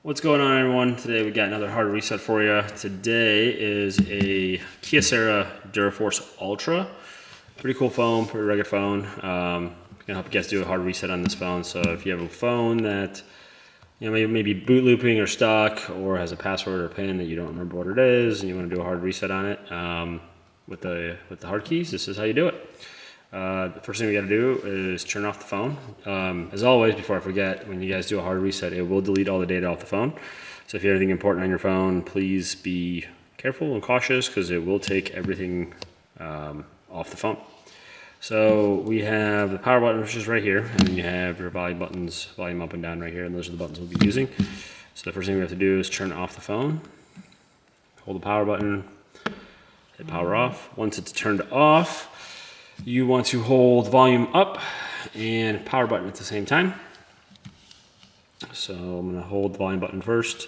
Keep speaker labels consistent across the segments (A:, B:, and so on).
A: What's going on, everyone? Today we got another hard reset for you. Today is a Kyocera DuraForce Ultra. Pretty cool phone, pretty rugged phone. Gonna help you guys do a hard reset on this phone. So if you have a phone that maybe boot looping or stuck, or has a password or PIN that you don't remember what it is, and you want to do a hard reset on it with the hard keys, this is how you do it. The first thing we got to do is turn off the phone. As always, before I forget, when you guys do a hard reset, it will delete all the data off the phone. So if you have anything important on your phone, please be careful and cautious because it will take everything off the phone. So we have the power button, which is right here, and then you have your volume buttons, volume up and down right here, and those are the buttons we'll be using. So the first thing we have to do is turn off the phone, hold the power button, hit power off. Once it's turned off, you want to hold volume up and power button at the same time. So I'm going to hold the volume button first,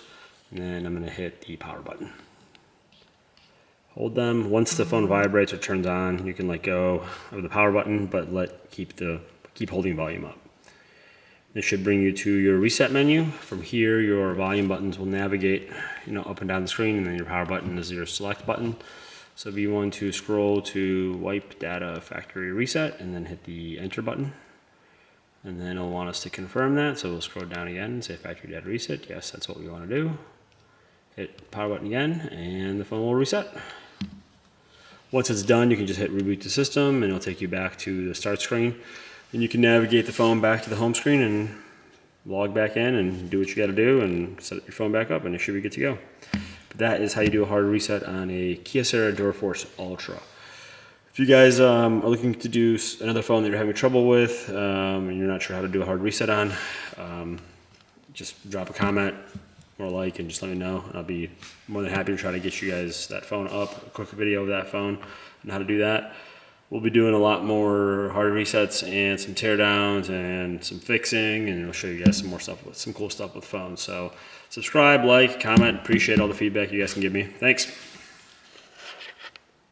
A: and then I'm going to hit the power button. Hold them. Once the phone vibrates or turns on, you can let go of the power button, but keep holding volume up. This should bring you to your reset menu. From here, your volume buttons will navigate, up and down the screen, and then your power button is your select button. So if you want to scroll to wipe data factory reset and then hit the enter button, and then it'll want us to confirm that. So we'll scroll down again and say factory data reset. Yes, that's what we want to do. Hit power button again and the phone will reset. Once it's done, you can just hit reboot the system and it'll take you back to the start screen. And you can navigate the phone back to the home screen and log back in and do what you got to do and set your phone back up and it should be good to go. But that is how you do a hard reset on a Kyocera DuraForce Ultra. If you guys are looking to do another phone that you're having trouble with and you're not sure how to do a hard reset on, just drop a comment or a like and just let me know. I'll be more than happy to try to get you guys that phone up, a quick video of that phone and how to do that. We'll be doing a lot more hard resets and some teardowns and some fixing, and we'll show you guys some more stuff, some cool stuff with phones. So subscribe, like, comment, appreciate all the feedback you guys can give me. Thanks.